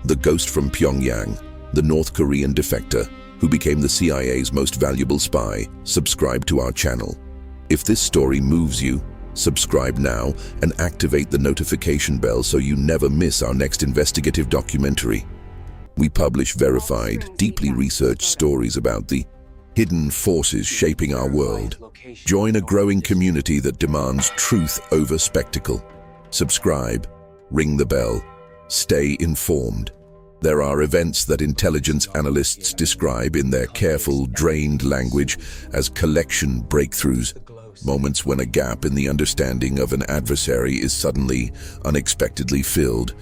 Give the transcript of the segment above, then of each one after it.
The ghost from Pyongyang, the North Korean defector, who became the CIA's most valuable spy. Subscribe to our channel. If this story moves you, subscribe now and activate the notification bell so you never miss our next investigative documentary. We publish verified, deeply researched stories about the hidden forces shaping our world. Join a growing community that demands truth over spectacle. Subscribe, ring the bell, stay informed. There are events that intelligence analysts describe in their careful, drained language as collection breakthroughs, moments when a gap in the understanding of an adversary is suddenly, unexpectedly filled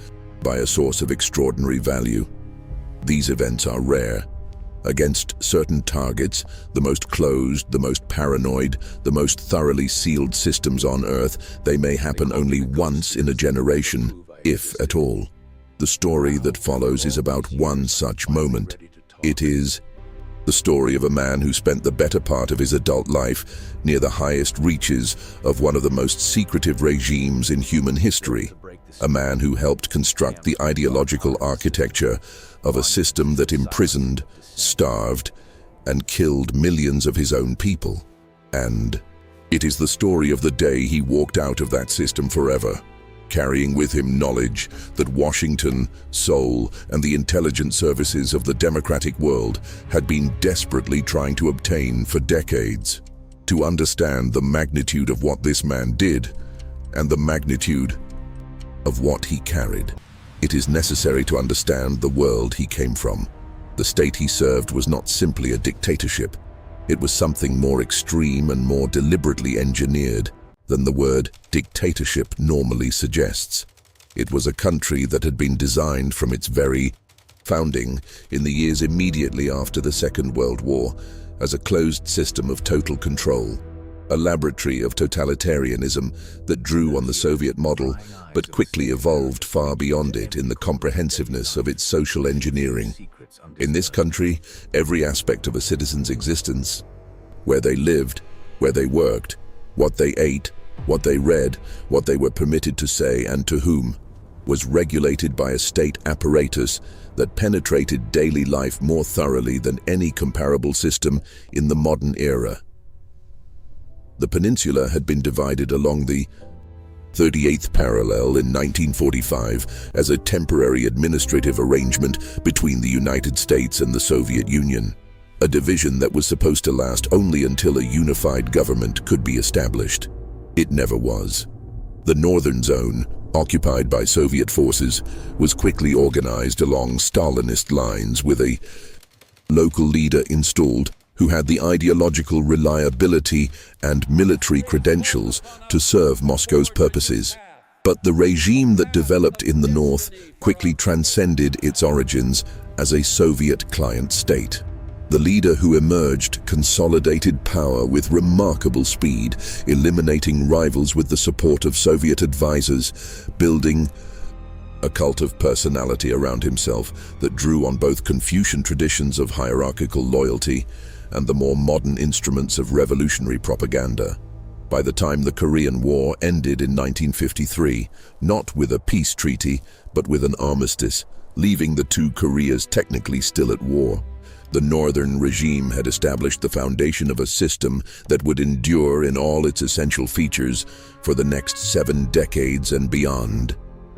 by a source of extraordinary value. These events are rare. Against certain targets, the most closed, the most paranoid, the most thoroughly sealed systems on Earth, they may happen only once in a generation, if at all. The story that follows is about one such moment. It is the story of a man who spent the better part of his adult life near the highest reaches of one of the most secretive regimes in human history. A man who helped construct the ideological architecture of a system that imprisoned, starved, and killed millions of his own people. And it is the story of the day he walked out of that system forever, carrying with him knowledge that Washington, Seoul, and the intelligence services of the democratic world had been desperately trying to obtain for decades. To understand the magnitude of what this man did, and the magnitude of what he carried, it is necessary to understand the world he came from. The state he served was not simply a dictatorship. It was something more extreme and more deliberately engineered than the word dictatorship normally suggests. It was a country that had been designed from its very founding in the years immediately after the Second World War as a closed system of total control, a laboratory of totalitarianism that drew on the Soviet model but quickly evolved far beyond it in the comprehensiveness of its social engineering. In this country, every aspect of a citizen's existence, where they lived, where they worked, what they ate, what they read, what they were permitted to say and to whom, was regulated by a state apparatus that penetrated daily life more thoroughly than any comparable system in the modern era. The peninsula had been divided along the 38th parallel in 1945 as a temporary administrative arrangement between the United States and the Soviet Union, a division that was supposed to last only until a unified government could be established. It never was. The northern zone, occupied by Soviet forces, was quickly organized along Stalinist lines with a local leader installed who had the ideological reliability and military credentials to serve Moscow's purposes. But the regime that developed in the north quickly transcended its origins as a Soviet client state. The leader who emerged consolidated power with remarkable speed, eliminating rivals with the support of Soviet advisors, building a cult of personality around himself that drew on both Confucian traditions of hierarchical loyalty and the more modern instruments of revolutionary propaganda. By the time the Korean War ended in 1953, not with a peace treaty, but with an armistice, leaving the two Koreas technically still at war, the northern regime had established the foundation of a system that would endure in all its essential features for the next 7 decades and beyond.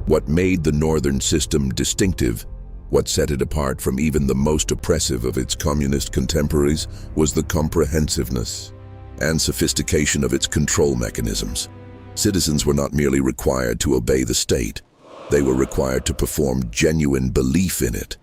What made the northern system distinctive, what set it apart from even the most oppressive of its communist contemporaries, was the comprehensiveness and sophistication of its control mechanisms. Citizens were not merely required to obey the state, they were required to perform genuine belief in it,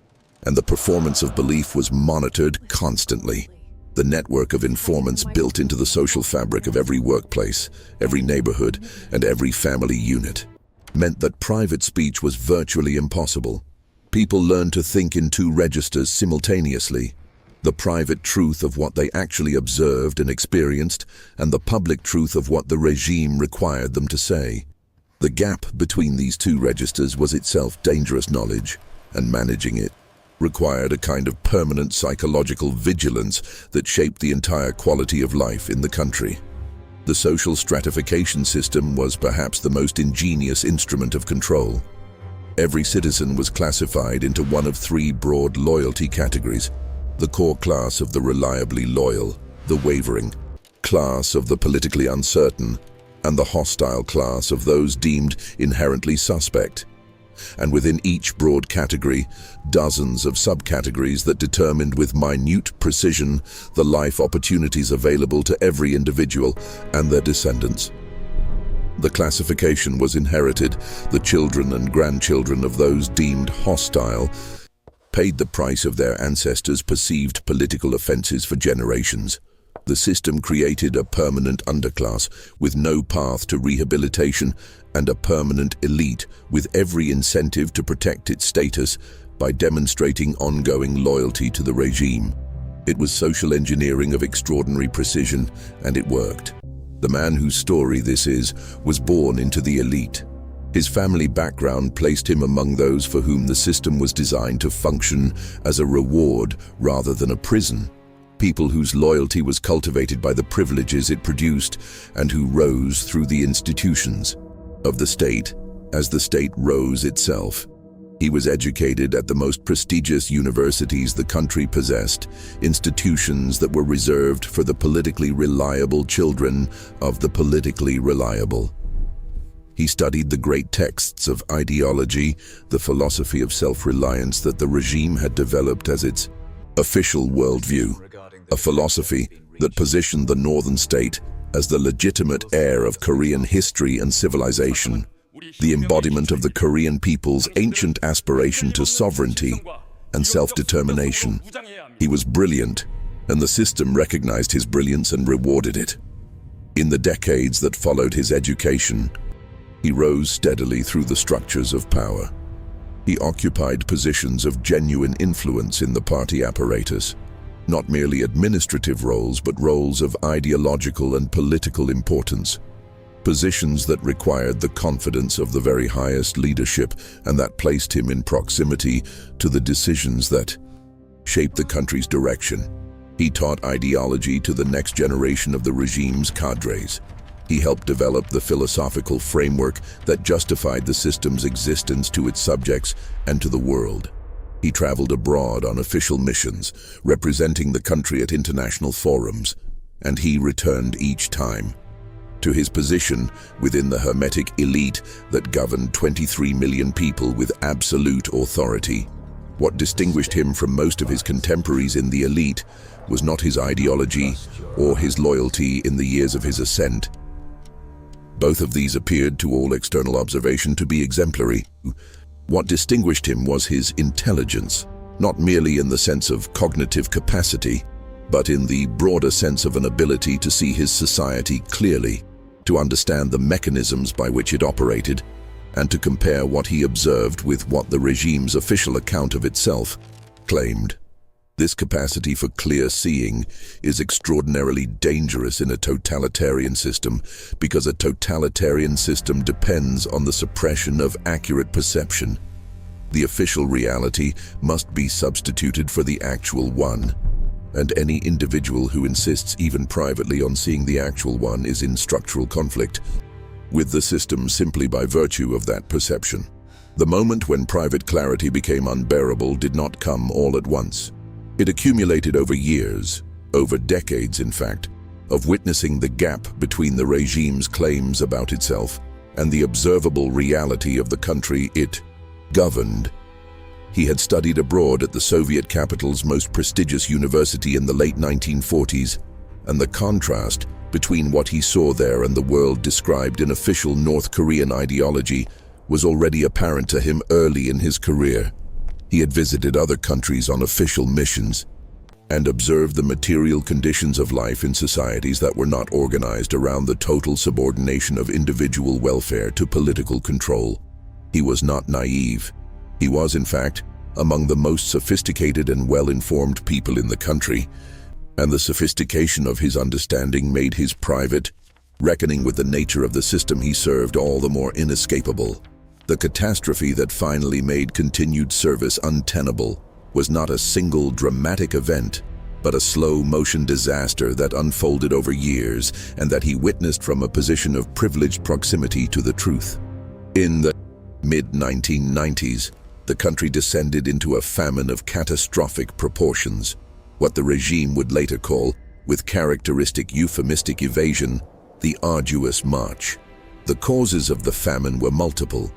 and the performance of belief was monitored constantly. The network of informants built into the social fabric of every workplace, every neighborhood, and every family unit meant that private speech was virtually impossible. People learned to think in 2 registers simultaneously: the private truth of what they actually observed and experienced, and the public truth of what the regime required them to say. The gap between these 2 registers was itself dangerous knowledge, and managing it required a kind of permanent psychological vigilance that shaped the entire quality of life in the country. The social stratification system was perhaps the most ingenious instrument of control. Every citizen was classified into one of three broad loyalty categories: the core class of the reliably loyal, the wavering class of the politically uncertain, and the hostile class of those deemed inherently suspect. And within each broad category, dozens of subcategories that determined with minute precision the life opportunities available to every individual and their descendants. The classification was inherited. The children and grandchildren of those deemed hostile paid the price of their ancestors' perceived political offenses for generations. The system created a permanent underclass with no path to rehabilitation and a permanent elite with every incentive to protect its status by demonstrating ongoing loyalty to the regime. It was social engineering of extraordinary precision, and it worked. The man whose story this is was born into the elite. His family background placed him among those for whom the system was designed to function as a reward rather than a prison. People whose loyalty was cultivated by the privileges it produced and who rose through the institutions of the state as the state rose itself. He was educated at the most prestigious universities the country possessed, institutions that were reserved for the politically reliable children of the politically reliable. He studied the great texts of ideology, the philosophy of self-reliance that the regime had developed as its official worldview, a philosophy that positioned the northern state as the legitimate heir of Korean history and civilization, the embodiment of the Korean people's ancient aspiration to sovereignty and self-determination. He was brilliant, and the system recognized his brilliance and rewarded it. In the decades that followed his education, he rose steadily through the structures of power. He occupied positions of genuine influence in the party apparatus, not merely administrative roles, but roles of ideological and political importance, positions that required the confidence of the very highest leadership and that placed him in proximity to the decisions that shaped the country's direction. He taught ideology to the next generation of the regime's cadres. He helped develop the philosophical framework that justified the system's existence to its subjects and to the world. He traveled abroad on official missions, representing the country at international forums, and he returned each time to his position within the hermetic elite that governed 23 million people with absolute authority. What distinguished him from most of his contemporaries in the elite was not his ideology or his loyalty in the years of his ascent. Both of these appeared to all external observation to be exemplary. What distinguished him was his intelligence, not merely in the sense of cognitive capacity, but in the broader sense of an ability to see his society clearly, to understand the mechanisms by which it operated, and to compare what he observed with what the regime's official account of itself claimed. This capacity for clear seeing is extraordinarily dangerous in a totalitarian system, because a totalitarian system depends on the suppression of accurate perception. The official reality must be substituted for the actual one, and any individual who insists even privately on seeing the actual one is in structural conflict with the system simply by virtue of that perception. The moment when private clarity became unbearable did not come all at once. It accumulated over years, over decades in fact, of witnessing the gap between the regime's claims about itself and the observable reality of the country it governed. He had studied abroad at the Soviet capital's most prestigious university in the late 1940s, and the contrast between what he saw there and the world described in official North Korean ideology was already apparent to him early in his career. He had visited other countries on official missions and observed the material conditions of life in societies that were not organized around the total subordination of individual welfare to political control. He was not naive. He was, in fact, among the most sophisticated and well-informed people in the country, and the sophistication of his understanding made his private reckoning with the nature of the system he served all the more inescapable. The catastrophe that finally made continued service untenable was not a single dramatic event, but a slow-motion disaster that unfolded over years and that he witnessed from a position of privileged proximity to the truth. In the Mid-1990s, the country descended into a famine of catastrophic proportions, what the regime would later call, with characteristic euphemistic evasion, the arduous march. The causes of the famine were multiple.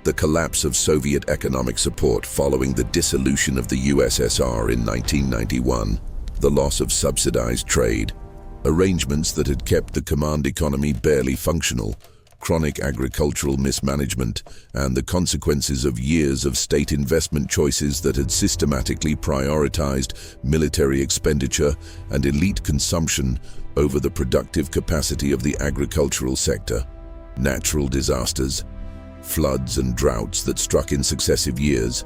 The collapse of Soviet economic support following the dissolution of the USSR in 1991, the loss of subsidized trade, arrangements that had kept the command economy barely functional, chronic agricultural mismanagement, and the consequences of years of state investment choices that had systematically prioritized military expenditure and elite consumption over the productive capacity of the agricultural sector. Natural disasters, floods and droughts that struck in successive years,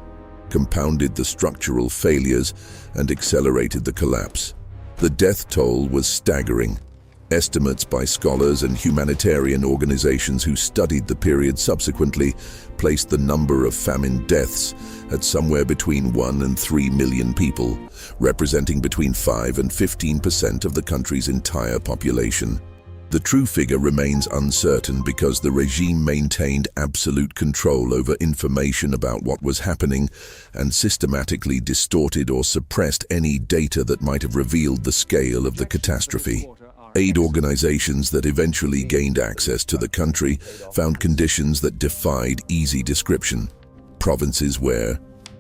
compounded the structural failures and accelerated the collapse. The death toll was staggering. Estimates by scholars and humanitarian organizations who studied the period subsequently placed the number of famine deaths at somewhere between 1 and 3 million people, representing between 5 and 15% of the country's entire population. The true figure remains uncertain because the regime maintained absolute control over information about what was happening and systematically distorted or suppressed any data that might have revealed the scale of the catastrophe. Aid organizations that eventually gained access to the country found conditions that defied easy description. Provinces where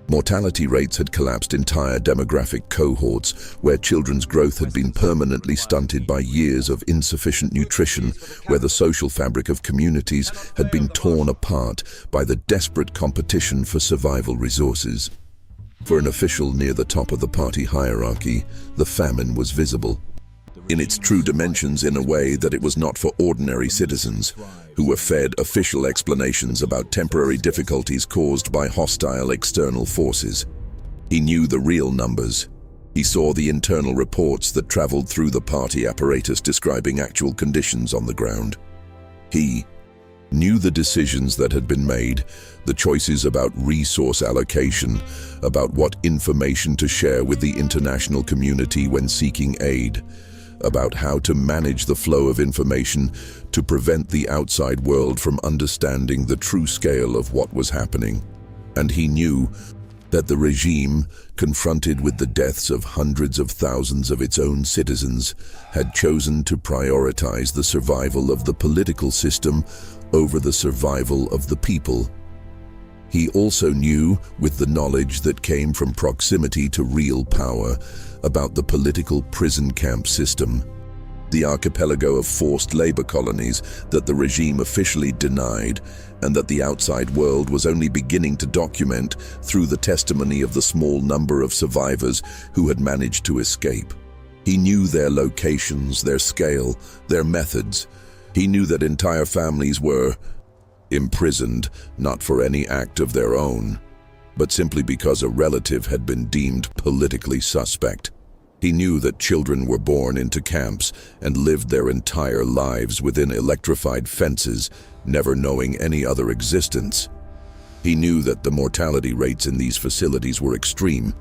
mortality rates had collapsed, entire demographic cohorts where children's growth had been permanently stunted by years of insufficient nutrition, where the social fabric of communities had been torn apart by the desperate competition for survival resources. For an official near the top of the party hierarchy, the famine was visible in its true dimensions in a way that it was not for ordinary citizens, who were fed official explanations about temporary difficulties caused by hostile external forces. He knew the real numbers. He saw the internal reports that traveled through the party apparatus describing actual conditions on the ground. He knew the decisions that had been made, the choices about resource allocation, about what information to share with the international community when seeking aid, about how to manage the flow of information to prevent the outside world from understanding the true scale of what was happening. And he knew that the regime, confronted with the deaths of hundreds of thousands of its own citizens, had chosen to prioritize the survival of the political system over the survival of the people. He also knew, with the knowledge that came from proximity to real power, about the political prison camp system, the archipelago of forced labor colonies that the regime officially denied and that the outside world was only beginning to document through the testimony of the small number of survivors who had managed to escape. He knew their locations, their scale, their methods. He knew that entire families were imprisoned not for any act of their own, but simply because a relative had been deemed politically suspect. He knew that children were born into camps and lived their entire lives within electrified fences, never knowing any other existence. He knew that the mortality rates in these facilities were extreme,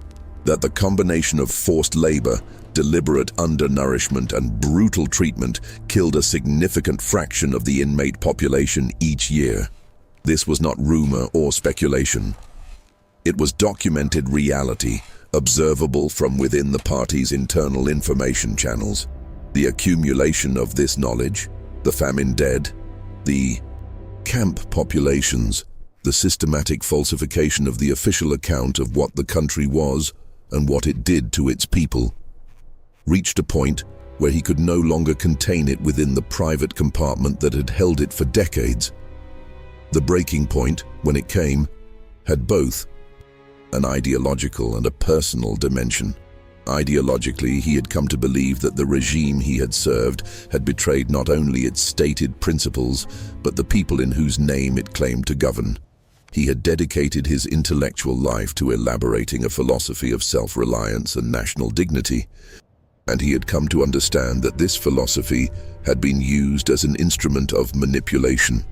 that the combination of forced labor, deliberate undernourishment, and brutal treatment killed a significant fraction of the inmate population each year. This was not rumor or speculation. It was documented reality, observable from within the party's internal information channels. The accumulation of this knowledge, the famine dead, the camp populations, the systematic falsification of the official account of what the country was and what it did to its people, reached a point where he could no longer contain it within the private compartment that had held it for decades. The breaking point, when it came, had both an ideological and a personal dimension. Ideologically, he had come to believe that the regime he had served had betrayed not only its stated principles, but the people in whose name it claimed to govern. He had dedicated his intellectual life to elaborating a philosophy of self-reliance and national dignity, and he had come to understand that this philosophy had been used as an instrument of manipulation,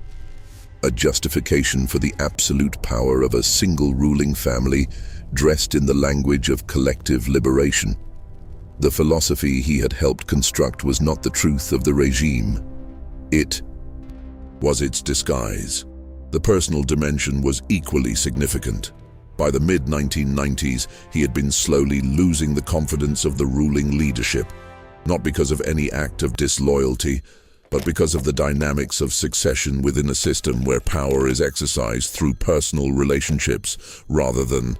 a justification for the absolute power of a single ruling family dressed in the language of collective liberation. The philosophy he had helped construct was not the truth of the regime. It was its disguise. The personal dimension was equally significant. By the mid-1990s, he had been slowly losing the confidence of the ruling leadership, not because of any act of disloyalty, but because of the dynamics of succession within a system where power is exercised through personal relationships rather than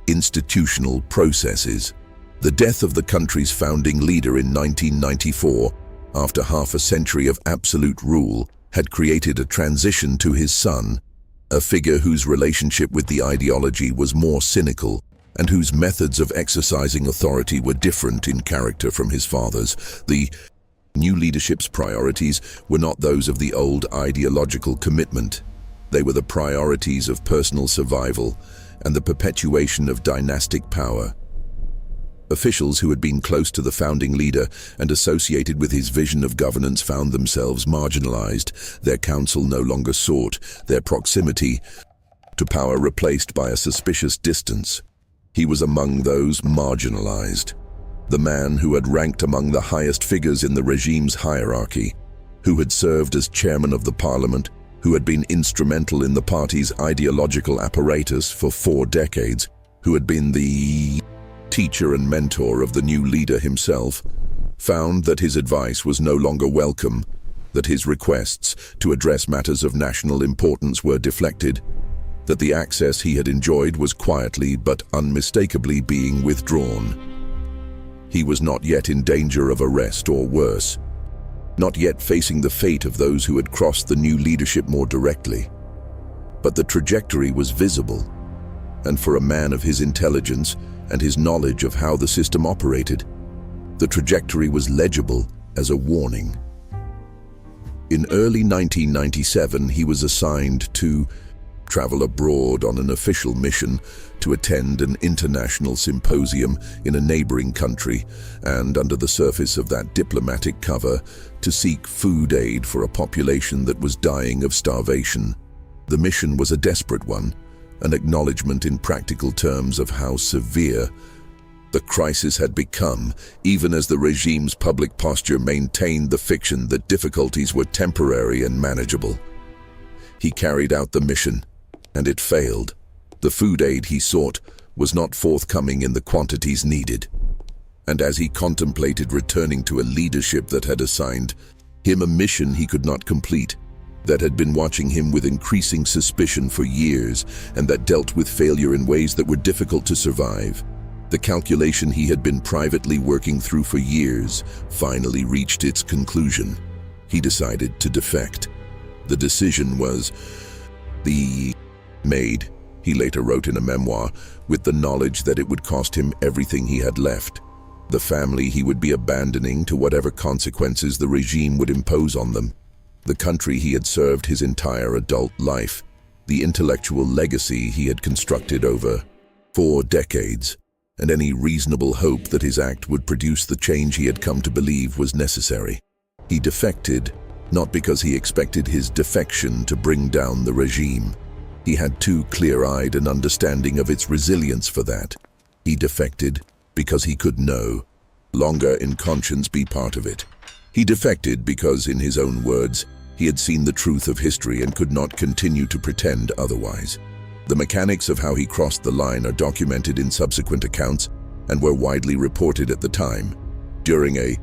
institutional processes. The death of the country's founding leader in 1994, after half a century of absolute rule, had created a transition to his son, a figure whose relationship with the ideology was more cynical and whose methods of exercising authority were different in character from his father's. The new leadership's priorities were not those of the old ideological commitment. They were the priorities of personal survival and the perpetuation of dynastic power. Officials who had been close to the founding leader and associated with his vision of governance found themselves marginalized. Their counsel no longer sought, their proximity to power replaced by a suspicious distance. He was among those marginalized. The man who had ranked among the highest figures in the regime's hierarchy, who had served as chairman of the parliament, who had been instrumental in the party's ideological apparatus for 4 decades, who had been the teacher and mentor of the new leader himself, found that his advice was no longer welcome, that his requests to address matters of national importance were deflected, that the access he had enjoyed was quietly but unmistakably being withdrawn. He was not yet in danger of arrest or worse, not yet facing the fate of those who had crossed the new leadership more directly. But the trajectory was visible, and for a man of his intelligence and his knowledge of how the system operated, the trajectory was legible as a warning. In early 1997, he was assigned to travel abroad on an official mission to attend an international symposium in a neighboring country, and under the surface of that diplomatic cover, to seek food aid for a population that was dying of starvation. The mission was a desperate one, an acknowledgement in practical terms of how severe the crisis had become, even as the regime's public posture maintained the fiction that difficulties were temporary and manageable. He carried out the mission, and it failed. The food aid he sought was not forthcoming in the quantities needed. And as he contemplated returning to a leadership that had assigned him a mission he could not complete, that had been watching him with increasing suspicion for years, and that dealt with failure in ways that were difficult to survive, the calculation he had been privately working through for years finally reached its conclusion. He decided to defect. The decision was made, he later wrote in a memoir, with the knowledge that it would cost him everything he had left, the family he would be abandoning to whatever consequences the regime would impose on them, the country he had served his entire adult life, the intellectual legacy he had constructed over 4 decades, and any reasonable hope that his act would produce the change he had come to believe was necessary. He defected, not because he expected his defection to bring down the regime. He had too clear-eyed an understanding of its resilience for that. He defected because he could no longer in conscience be part of it. He defected because, in his own words, he had seen the truth of history and could not continue to pretend otherwise. The mechanics of how he crossed the line are documented in subsequent accounts and were widely reported at the time. During a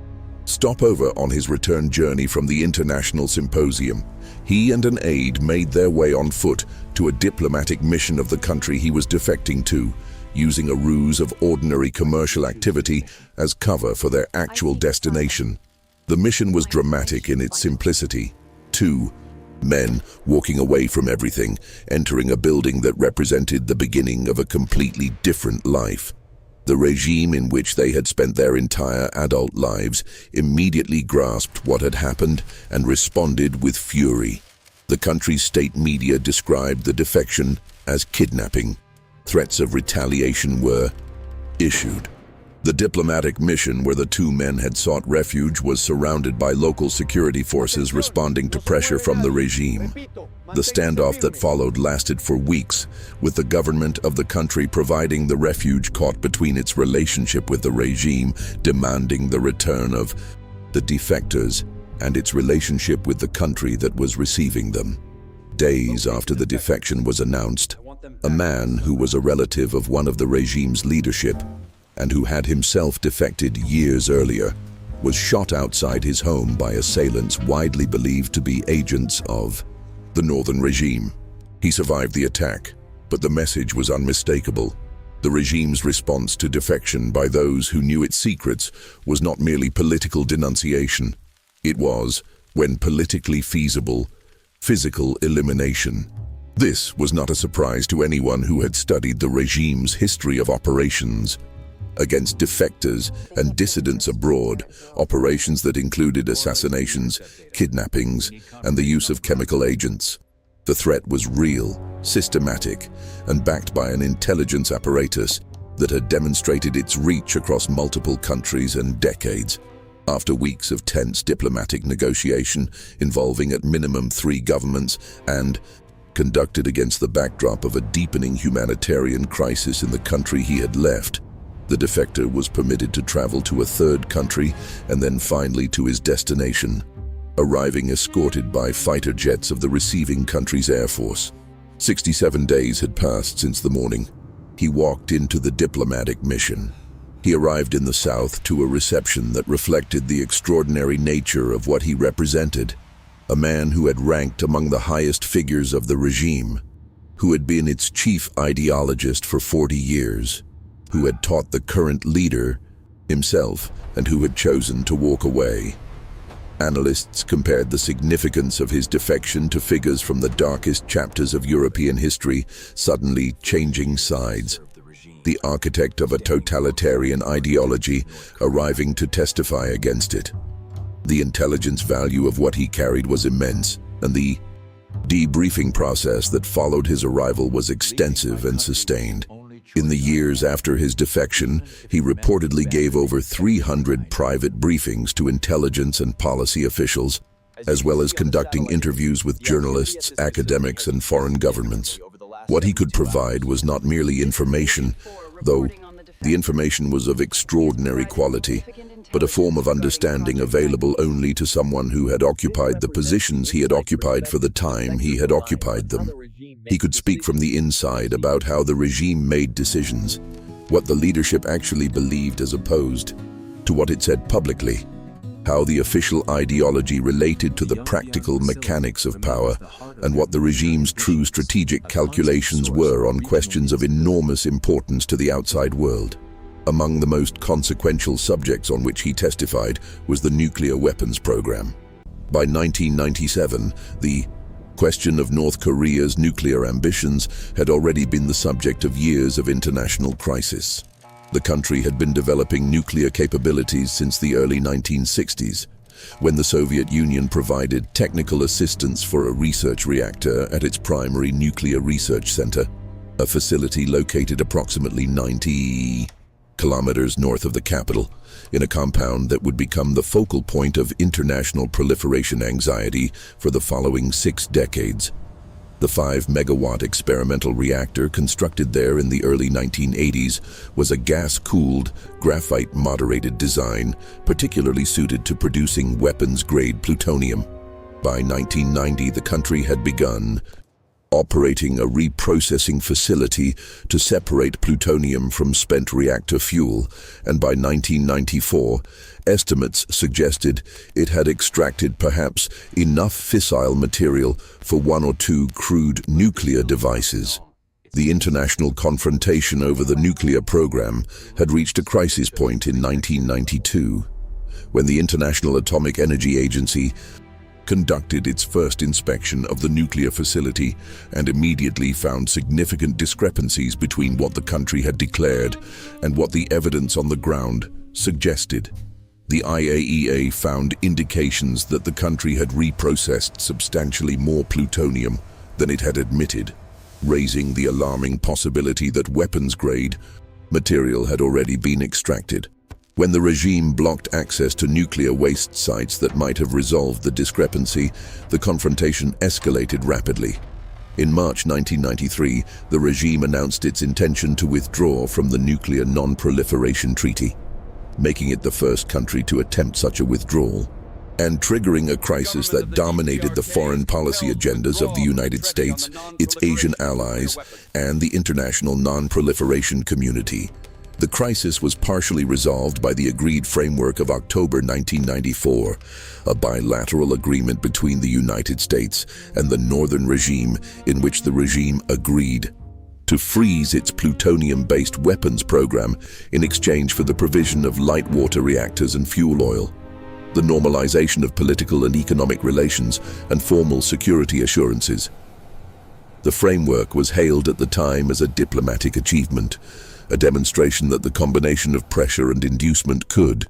stopover on his return journey from the international symposium, he and an aide made their way on foot to a diplomatic mission of the country he was defecting to, using a ruse of ordinary commercial activity as cover for their actual destination. The mission was dramatic in its simplicity. 2 men walking away from everything, entering a building that represented the beginning of a completely different life. The regime in which they had spent their entire adult lives immediately grasped what had happened and responded with fury. The country's state media described the defection as kidnapping. Threats of retaliation were issued. The diplomatic mission where the 2 men had sought refuge was surrounded by local security forces responding to pressure from the regime. The standoff that followed lasted for weeks, with the government of the country providing the refuge caught between its relationship with the regime, demanding the return of the defectors, and its relationship with the country that was receiving them. Days after the defection was announced, a man who was a relative of one of the regime's leadership and who had himself defected years earlier was shot outside his home by assailants widely believed to be agents of the Northern regime. He survived the attack, but the message was unmistakable. The regime's response to defection by those who knew its secrets was not merely political denunciation. It was, when politically feasible, physical elimination. This was not a surprise to anyone who had studied the regime's history of operations against defectors and dissidents abroad, operations that included assassinations, kidnappings, and the use of chemical agents. The threat was real, systematic, and backed by an intelligence apparatus that had demonstrated its reach across multiple countries and decades. After weeks of tense diplomatic negotiation involving at minimum 3 governments and conducted against the backdrop of a deepening humanitarian crisis in the country he had left, the defector was permitted to travel to a 3rd country and then finally to his destination, arriving escorted by fighter jets of the receiving country's air force. 67 days had passed since the morning he walked into the diplomatic mission. He arrived in the south to a reception that reflected the extraordinary nature of what he represented, a man who had ranked among the highest figures of the regime, who had been its chief ideologist for 40 years, who had taught the current leader himself, and who had chosen to walk away. Analysts compared the significance of his defection to figures from the darkest chapters of European history, suddenly changing sides. The architect of a totalitarian ideology arriving to testify against it. The intelligence value of what he carried was immense, and the debriefing process that followed his arrival was extensive and sustained. In the years after his defection, he reportedly gave over 300 private briefings to intelligence and policy officials, as well as conducting interviews with journalists, academics, and foreign governments. What he could provide was not merely information, though the information was of extraordinary quality, but a form of understanding available only to someone who had occupied the positions he had occupied for the time he had occupied them. He could speak from the inside about how the regime made decisions, what the leadership actually believed as opposed to what it said publicly, how the official ideology related to the practical mechanics of power, and what the regime's true strategic calculations were on questions of enormous importance to the outside world. Among the most consequential subjects on which he testified was the nuclear weapons program. By 1997, the question of North Korea's nuclear ambitions had already been the subject of years of international crisis. The country had been developing nuclear capabilities since the early 1960s, when the Soviet Union provided technical assistance for a research reactor at its primary nuclear research center, a facility located approximately 90 kilometers north of the capital, in a compound that would become the focal point of international proliferation anxiety for the following 6 decades. The 5-megawatt experimental reactor constructed there in the early 1980s was a gas-cooled, graphite-moderated design particularly suited to producing weapons-grade plutonium. By 1990, the country had begun operating a reprocessing facility to separate plutonium from spent reactor fuel, and by 1994, estimates suggested it had extracted perhaps enough fissile material for 1 or 2 crude nuclear devices. The international confrontation over the nuclear program had reached a crisis point in 1992, when the International Atomic Energy Agency conducted its first inspection of the nuclear facility and immediately found significant discrepancies between what the country had declared and what the evidence on the ground suggested. The IAEA found indications that the country had reprocessed substantially more plutonium than it had admitted, raising the alarming possibility that weapons-grade material had already been extracted. When the regime blocked access to nuclear waste sites that might have resolved the discrepancy, the confrontation escalated rapidly. In March 1993, the regime announced its intention to withdraw from the Nuclear Non-Proliferation Treaty, making it the first country to attempt such a withdrawal. and triggering a crisis that dominated the foreign policy agendas of the United States, its Asian allies, and the international non-proliferation community. The crisis was partially resolved by the agreed framework of October 1994, a bilateral agreement between the United States and the Northern regime in which the regime agreed to freeze its plutonium-based weapons program in exchange for the provision of light water reactors and fuel oil, the normalization of political and economic relations, and formal security assurances. The framework was hailed at the time as a diplomatic achievement, a demonstration that the combination of pressure and inducement could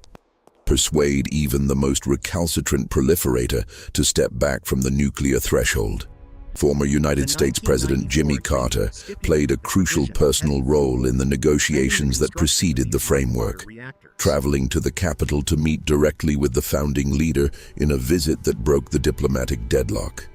persuade even the most recalcitrant proliferator to step back from the nuclear threshold. Former United States President Jimmy Carter played a crucial personal role in the negotiations that preceded the framework, traveling to the Capitol to meet directly with the founding leader in a visit that broke the diplomatic deadlock.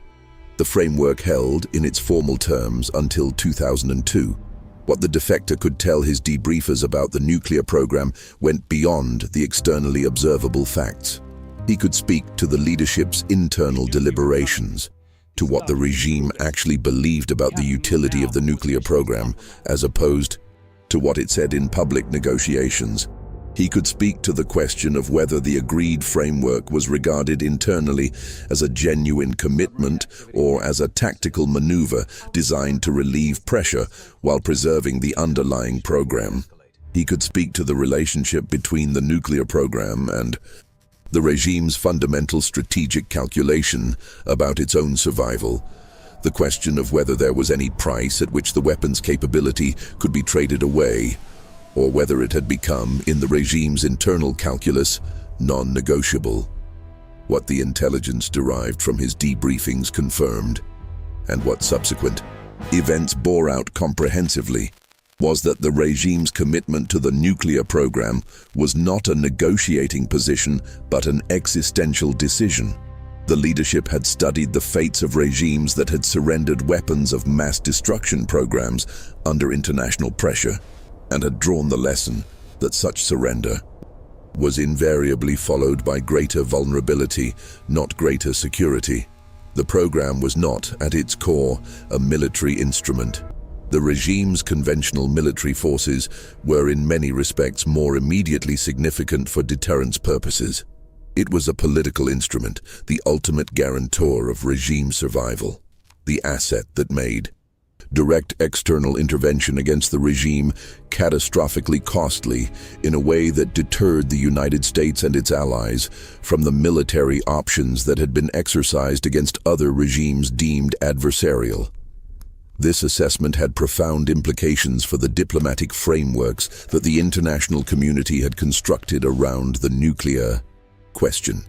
The framework held, in its formal terms, until 2002. What the Defector could tell his debriefers about the nuclear program went beyond the externally observable facts. He could speak to the leadership's internal deliberations, to what the regime actually believed about the utility of the nuclear program, as opposed to what it said in public negotiations. He could speak to the question of whether the agreed framework was regarded internally as a genuine commitment or as a tactical maneuver designed to relieve pressure while preserving the underlying program. He could speak to the relationship between the nuclear program and the regime's fundamental strategic calculation about its own survival, the question of whether there was any price at which the weapons capability could be traded away, or whether it had become, in the regime's internal calculus, non-negotiable. What the intelligence derived from his debriefings confirmed, and what subsequent events bore out comprehensively, was that the regime's commitment to the nuclear program was not a negotiating position but an existential decision. The leadership had studied the fates of regimes that had surrendered weapons of mass destruction programs under international pressure, and had drawn the lesson that such surrender was invariably followed by greater vulnerability, not greater security. The program was not, at its core, a military instrument. The regime's conventional military forces were in many respects more immediately significant for deterrence purposes. It was a political instrument, the ultimate guarantor of regime survival, the asset that made direct external intervention against the regime catastrophically costly in a way that deterred the United States and its allies from the military options that had been exercised against other regimes deemed adversarial. This assessment had profound implications for the diplomatic frameworks that the international community had constructed around the nuclear question.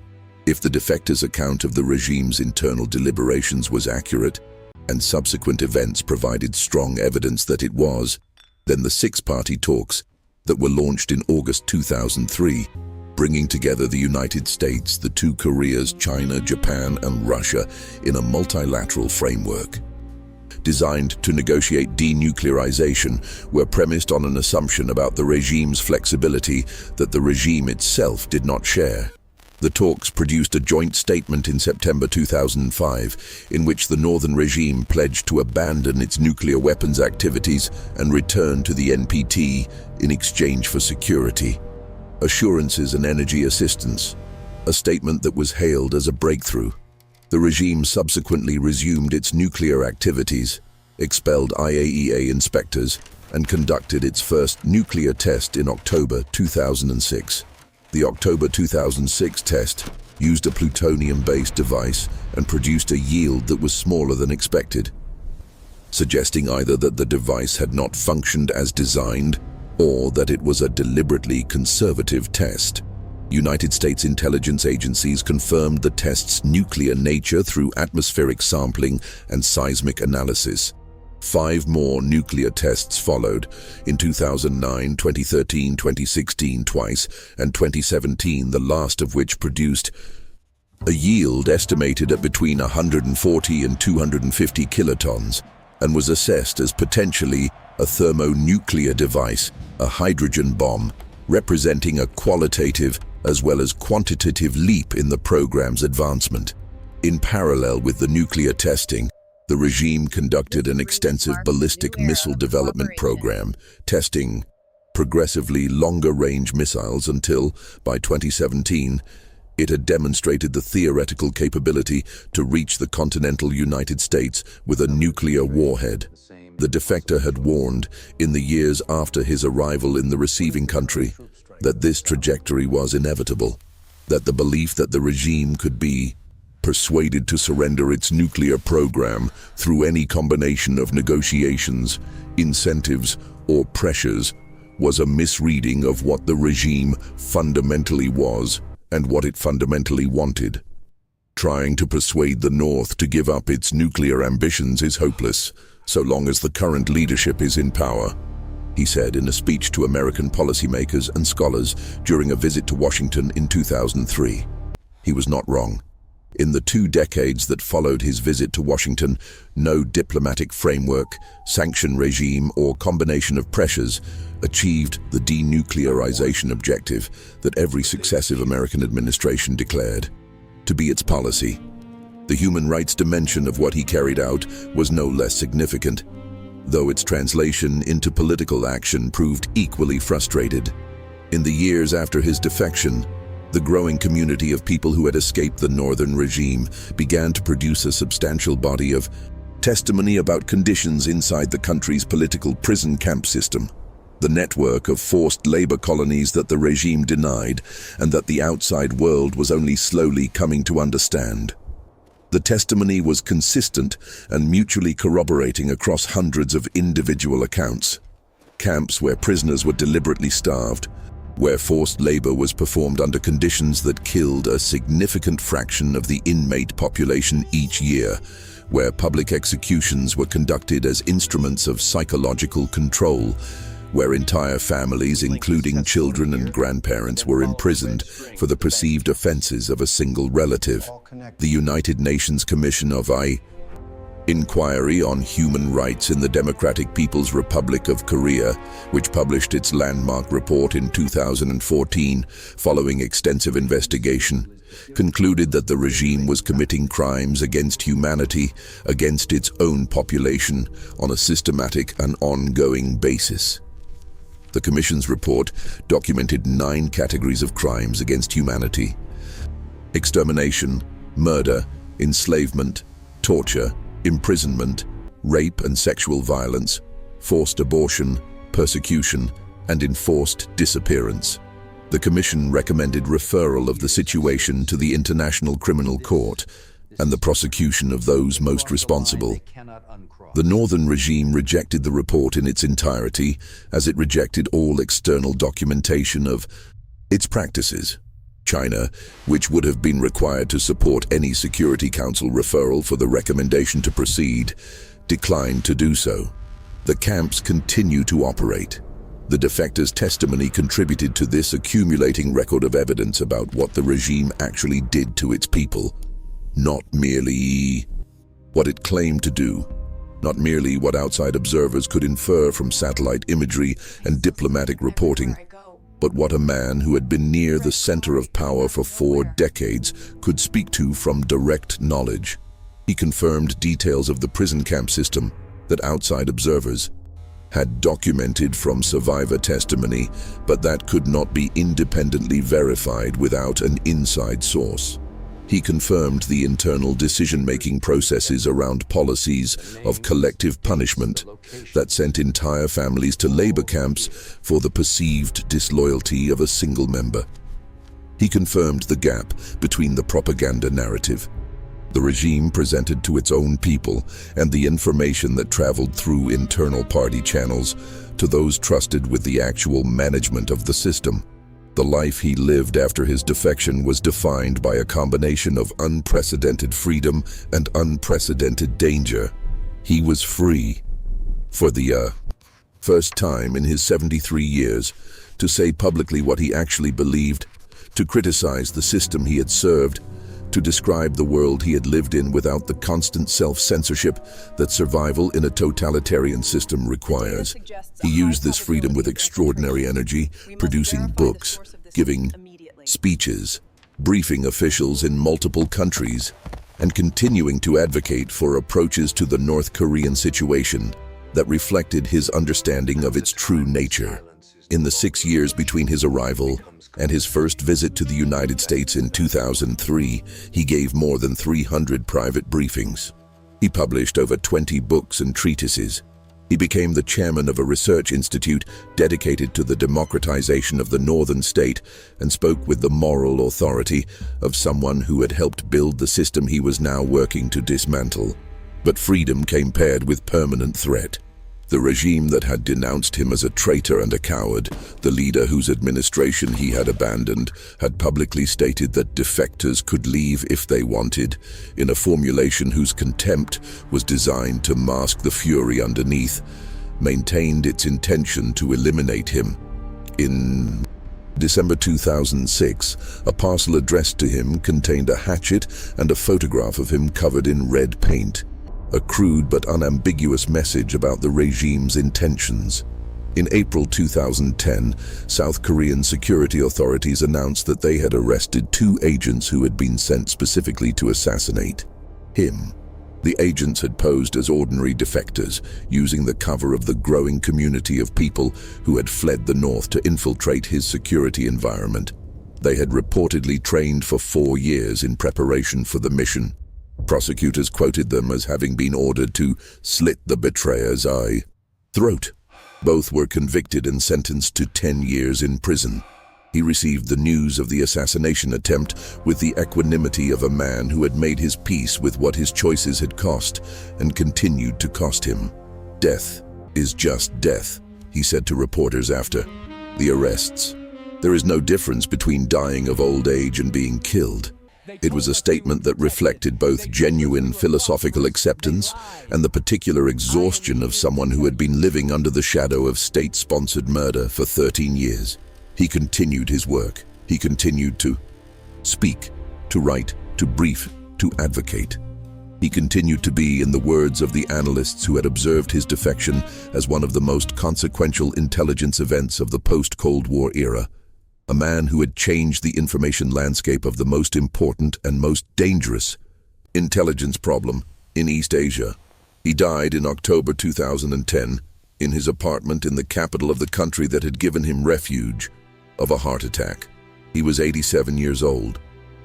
If the Defector's account of the regime's internal deliberations was accurate, and subsequent events provided strong evidence that it was, then the six-party talks that were launched in August 2003, bringing together the United States, the two Koreas, China, Japan, and Russia in a multilateral framework designed to negotiate denuclearization, were premised on an assumption about the regime's flexibility that the regime itself did not share. The talks produced a joint statement in September 2005, in which the Northern regime pledged to abandon its nuclear weapons activities and return to the NPT in exchange for security, assurances and energy assistance, a statement that was hailed as a breakthrough. The regime subsequently resumed its nuclear activities, expelled IAEA inspectors, and conducted its first nuclear test in October 2006. The October 2006 test used a plutonium-based device and produced a yield that was smaller than expected, suggesting either that the device had not functioned as designed or that it was a deliberately conservative test. United States intelligence agencies confirmed the test's nuclear nature through atmospheric sampling and seismic analysis. 5 more nuclear tests followed, in 2009, 2013, 2016 twice, and 2017, the last of which produced a yield estimated at between 140 and 250 kilotons, and was assessed as potentially a thermonuclear device, a hydrogen bomb, representing a qualitative as well as quantitative leap in the program's advancement. In parallel with the nuclear testing, the regime conducted an extensive ballistic missile development program, testing progressively longer-range missiles until, by 2017, it had demonstrated the theoretical capability to reach the continental United States with a nuclear warhead. The Defector had warned, in the years after his arrival in the receiving country, that this trajectory was inevitable, that the belief that the regime could be persuaded to surrender its nuclear program through any combination of negotiations, incentives, or pressures was a misreading of what the regime fundamentally was and what it fundamentally wanted. Trying to persuade the North to give up its nuclear ambitions is hopeless, so long as the current leadership is in power, he said in a speech to American policymakers and scholars during a visit to Washington in 2003. He was not wrong. In the 2 decades that followed his visit to Washington, no diplomatic framework, sanction regime, or combination of pressures achieved the denuclearization objective that every successive American administration declared to be its policy. The human rights dimension of what he carried out was no less significant, though its translation into political action proved equally frustrated. In the years after his defection, the growing community of people who had escaped the northern regime began to produce a substantial body of testimony about conditions inside the country's political prison camp system, the network of forced labor colonies that the regime denied and that the outside world was only slowly coming to understand. The testimony was consistent and mutually corroborating across hundreds of individual accounts. Camps where prisoners were deliberately starved, where forced labor was performed under conditions that killed a significant fraction of the inmate population each year, where public executions were conducted as instruments of psychological control, where entire families, including children and grandparents, were imprisoned for the perceived offenses of a single relative. The United Nations Commission of Inquiry on Human Rights in the Democratic People's Republic of Korea, which published its landmark report in 2014 following extensive investigation, concluded that the regime was committing crimes against humanity against its own population on a systematic and ongoing basis. The Commission's report documented 9 categories of crimes against humanity: extermination, murder, enslavement, torture, imprisonment, rape and sexual violence, forced abortion, persecution, and enforced disappearance. The Commission recommended referral of the situation to the International Criminal Court and the prosecution of those most responsible. The Northern regime rejected the report in its entirety, as it rejected all external documentation of its practices. China, which would have been required to support any Security Council referral for the recommendation to proceed, declined to do so. The camps continue to operate. The defector's testimony contributed to this accumulating record of evidence about what the regime actually did to its people. Not merely what it claimed to do, not merely what outside observers could infer from satellite imagery and diplomatic reporting, but what a man who had been near the center of power for 4 decades could speak to from direct knowledge. He confirmed details of the prison camp system that outside observers had documented from survivor testimony, but that could not be independently verified without an inside source. He confirmed the internal decision-making processes around policies of collective punishment that sent entire families to labor camps for the perceived disloyalty of a single member. He confirmed the gap between the propaganda narrative the regime presented to its own people and the information that traveled through internal party channels to those trusted with the actual management of the system. The life he lived after his defection was defined by a combination of unprecedented freedom and unprecedented danger. He was free, for the first time in his 73 years, to say publicly what he actually believed, to criticize the system he had served, to describe the world he had lived in without the constant self-censorship that survival in a totalitarian system requires. He used this freedom with extraordinary energy, producing books, giving speeches, briefing officials in multiple countries, and continuing to advocate for approaches to the North Korean situation that reflected his understanding of its true nature. In the 6 years between his arrival and his first visit to the United States in 2003, he gave more than 300 private briefings. He published over 20 books and treatises. He became the chairman of a research institute dedicated to the democratization of the northern state and spoke with the moral authority of someone who had helped build the system he was now working to dismantle. But freedom came paired with permanent threat. The regime that had denounced him as a traitor and a coward, the leader whose administration he had abandoned, had publicly stated that defectors could leave if they wanted, in a formulation whose contempt was designed to mask the fury underneath, maintained its intention to eliminate him. In December 2006, a parcel addressed to him contained a hatchet and a photograph of him covered in red paint. A crude but unambiguous message about the regime's intentions. In April 2010, South Korean security authorities announced that they had arrested 2 agents who had been sent specifically to assassinate him. The agents had posed as ordinary defectors, using the cover of the growing community of people who had fled the north to infiltrate his security environment. They had reportedly trained for 4 years in preparation for the mission. Prosecutors quoted them as having been ordered to slit the betrayer's throat. Both were convicted and sentenced to 10 years in prison. He received the news of the assassination attempt with the equanimity of a man who had made his peace with what his choices had cost and continued to cost him. "Death is just death," he said to reporters after the arrests. "There is no difference between dying of old age and being killed." It was a statement that reflected both genuine philosophical acceptance and the particular exhaustion of someone who had been living under the shadow of state-sponsored murder for 13 years. He continued his work. He continued to speak, to write, to brief, to advocate. He continued to be, in the words of the analysts who had observed his defection, as one of the most consequential intelligence events of the post-Cold War era. A man who had changed the information landscape of the most important and most dangerous intelligence problem in East Asia. He died in October 2010 in his apartment in the capital of the country that had given him refuge, of a heart attack. He was 87 years old.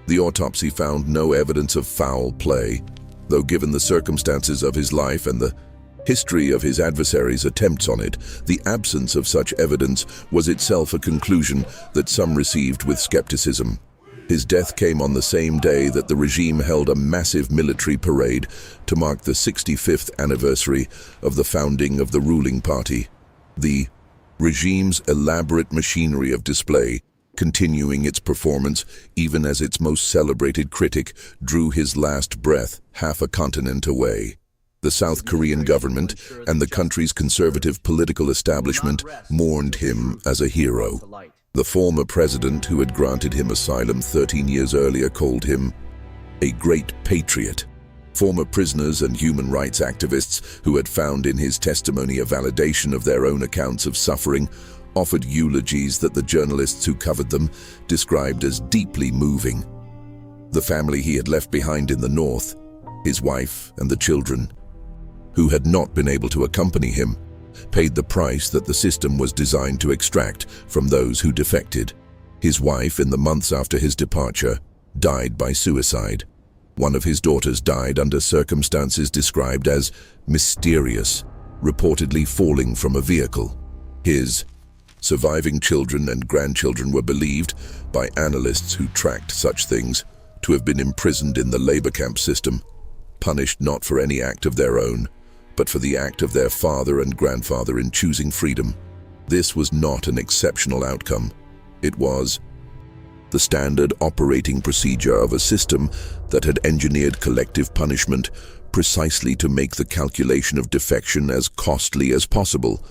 The autopsy found no evidence of foul play, though given the circumstances of his life and the history of his adversaries' attempts on it, the absence of such evidence was itself a conclusion that some received with skepticism. His death came on the same day that the regime held a massive military parade to mark the 65th anniversary of the founding of the ruling party. The regime's elaborate machinery of display, continuing its performance even as its most celebrated critic drew his last breath half a continent away. The South Korean government and the country's conservative political establishment mourned him as a hero. The former president who had granted him asylum 13 years earlier called him a great patriot. Former prisoners and human rights activists who had found in his testimony a validation of their own accounts of suffering offered eulogies that the journalists who covered them described as deeply moving. The family he had left behind in the north, his wife and the children, who had not been able to accompany him, paid the price that the system was designed to extract from those who defected. His wife, in the months after his departure, died by suicide. One of his daughters died under circumstances described as mysterious, reportedly falling from a vehicle. His surviving children and grandchildren were believed, by analysts who tracked such things, to have been imprisoned in the labor camp system, punished not for any act of their own, but for the act of their father and grandfather in choosing freedom. This was not an exceptional outcome. It was the standard operating procedure of a system that had engineered collective punishment precisely to make the calculation of defection as costly as possible,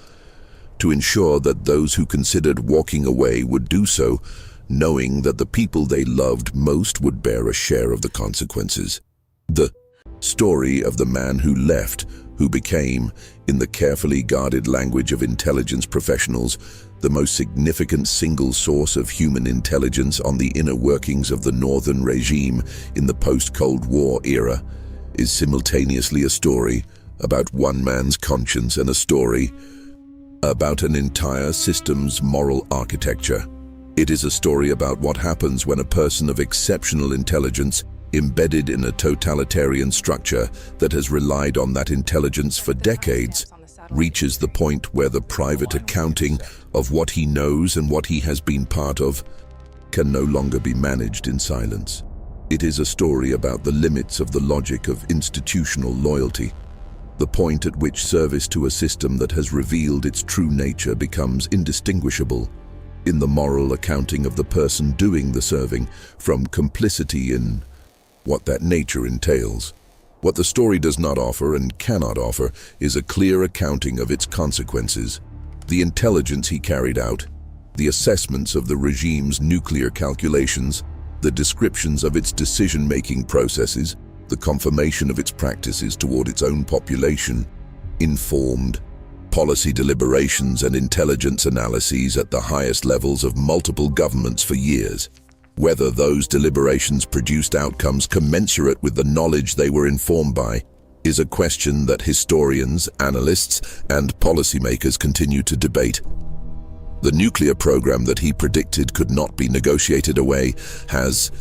to ensure that those who considered walking away would do so, knowing that the people they loved most would bear a share of the consequences. The story of the man who left who became, in the carefully guarded language of intelligence professionals, the most significant single source of human intelligence on the inner workings of the Northern regime in the post-Cold War era, is simultaneously a story about one man's conscience and a story about an entire system's moral architecture. It is a story about what happens when a person of exceptional intelligence, embedded in a totalitarian structure that has relied on that intelligence for decades, reaches the point where the private accounting of what he knows and what he has been part of can no longer be managed in silence. It is a story about the limits of the logic of institutional loyalty, the point at which service to a system that has revealed its true nature becomes indistinguishable in the moral accounting of the person doing the serving from complicity in what that nature entails. What the story does not offer and cannot offer is a clear accounting of its consequences, the intelligence he carried out, the assessments of the regime's nuclear calculations, the descriptions of its decision-making processes, the confirmation of its practices toward its own population, informed policy deliberations and intelligence analyses at the highest levels of multiple governments for years. Whether those deliberations produced outcomes commensurate with the knowledge they were informed by is a question that historians, analysts, and policymakers continue to debate. The nuclear program that he predicted could not be negotiated away has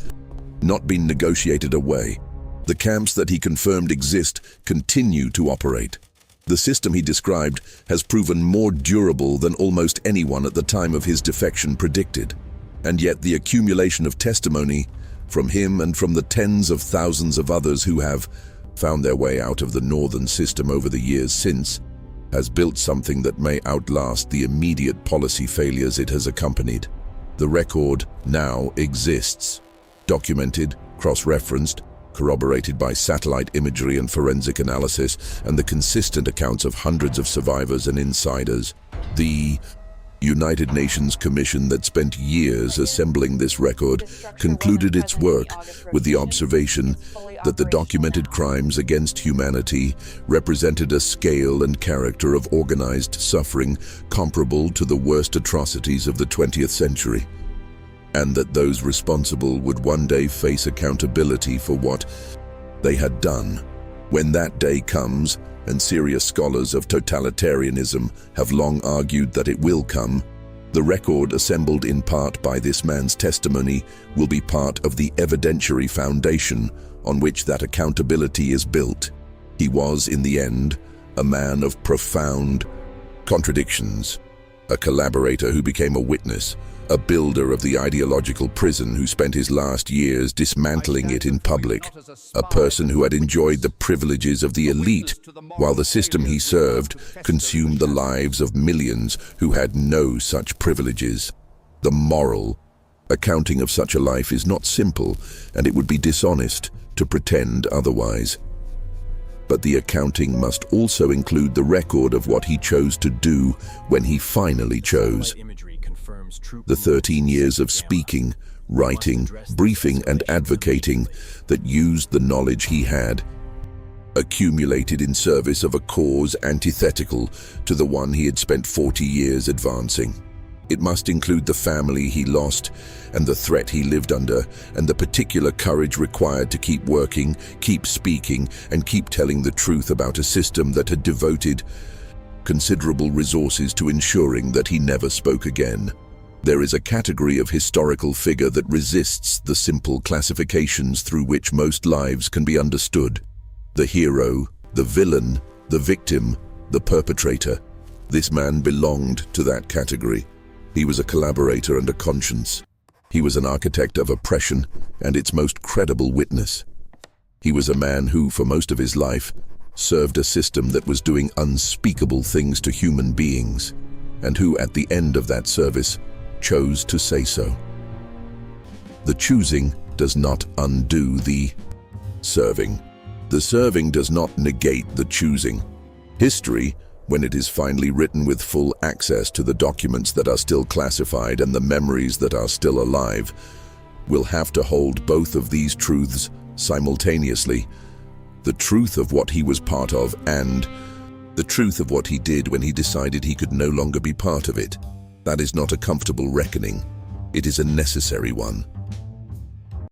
not been negotiated away. The camps that he confirmed exist continue to operate. The system he described has proven more durable than almost anyone at the time of his defection predicted. And yet the accumulation of testimony from him and from the tens of thousands of others who have found their way out of the Northern system over the years since has built something that may outlast the immediate policy failures it has accompanied. The record now exists, documented, cross-referenced, corroborated by satellite imagery and forensic analysis, and the consistent accounts of hundreds of survivors and insiders. The United Nations Commission that spent years assembling this record concluded its work with the observation that the documented crimes against humanity represented a scale and character of organized suffering comparable to the worst atrocities of the 20th century, and that those responsible would one day face accountability for what they had done. When that day comes, and serious scholars of totalitarianism have long argued that it will come, the record assembled in part by this man's testimony will be part of the evidentiary foundation on which that accountability is built. He was, in the end, a man of profound contradictions, a collaborator who became a witness, a builder of the ideological prison who spent his last years dismantling it in public, a person who had enjoyed the privileges of the elite, while the system he served consumed the lives of millions who had no such privileges. The moral accounting of such a life is not simple, and it would be dishonest to pretend otherwise. But the accounting must also include the record of what he chose to do when he finally chose. The 13 years of speaking, writing, briefing, and advocating that used the knowledge he had, accumulated in service of a cause antithetical to the one he had spent 40 years advancing. It must include the family he lost and the threat he lived under, and the particular courage required to keep working, keep speaking, and keep telling the truth about a system that had devoted considerable resources to ensuring that he never spoke again. There is a category of historical figure that resists the simple classifications through which most lives can be understood. The hero, the villain, the victim, the perpetrator. This man belonged to that category. He was a collaborator and a conscience. He was an architect of oppression and its most credible witness. He was a man who, for most of his life, served a system that was doing unspeakable things to human beings, and who, at the end of that service, chose to say so. The choosing does not undo the serving. The serving does not negate the choosing. History, when it is finally written with full access to the documents that are still classified and the memories that are still alive, will have to hold both of these truths simultaneously. the truth of what he was part of, and the truth of what he did when he decided he could no longer be part of it. That is not a comfortable reckoning. It is a necessary one.